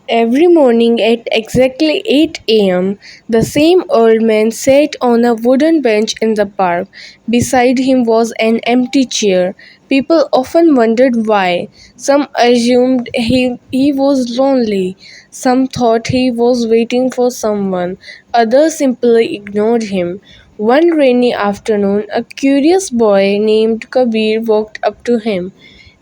Every morning at exactly 8 a.m., the same old man sat on a wooden bench in the park. Beside him was an empty chair. People often wondered why. Some assumed he was lonely. Some thought he was waiting for someone. Others simply ignored him. One rainy afternoon, a curious boy named Kabir walked up to him.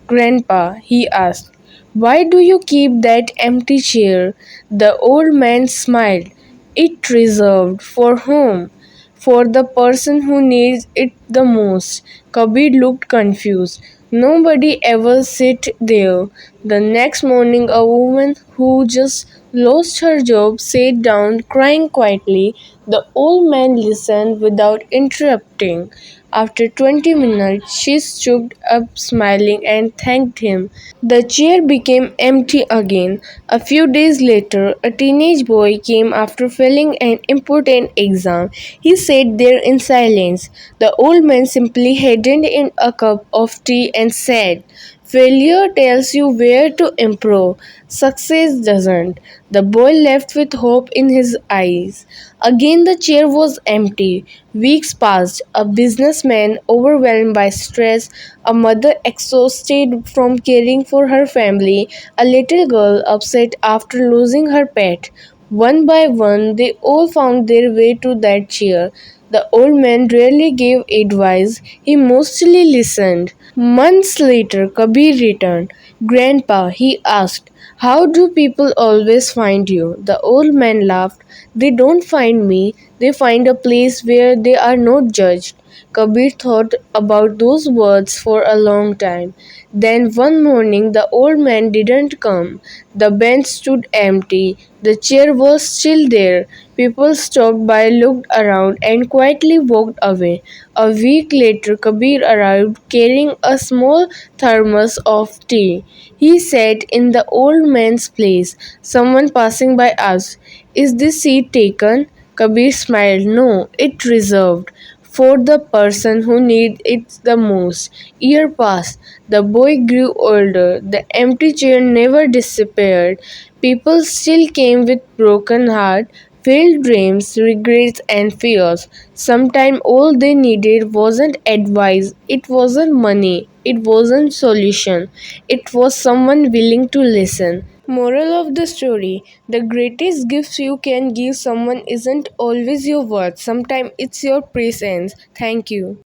Grandpa, he asked, why do you keep that empty chair? The old man smiled. It reserved for whom? For the person who needs it the most. Kabir looked confused. Nobody ever sit there. The next morning, a woman who just lost her job sat down crying quietly. The old man listened without interrupting. After 20 minutes, she stood up smiling and thanked him. The chair became empty again. A few days later, a teenage boy came after failing an important exam. He sat there in silence. The old man simply handed in a cup of tea and said, failure tells you where to improve. Success doesn't. The boy left with hope in his eyes. Again, the chair was empty. Weeks passed. A businessman overwhelmed by stress, a mother exhausted from caring for her family, a little girl upset after losing her pet. One by one, they all found their way to that chair. The old man rarely gave advice, he mostly listened. Months later, Kabir returned. Grandpa, he asked, how do people always find you? The old man laughed. They don't find me, they find a place where they are not judged. Kabir thought about those words for a long time. Then one morning the old man didn't come. The bench stood empty. The chair was still there. People stopped by, looked around, and quietly walked away. A week later, Kabir arrived carrying a small thermos of tea. He sat in the old man's place. Someone passing by asked, is this seat taken? Kabir smiled. No, it reserved for the person who needs it the most. Year passed. The boy grew older. The empty chair never disappeared. People still came with broken heart, failed dreams, regrets, and fears. Sometimes all they needed wasn't advice, it wasn't money, it wasn't solution. It was someone willing to listen. Moral of the story: the greatest gift you can give someone isn't always your words, sometimes it's your presence. Thank you.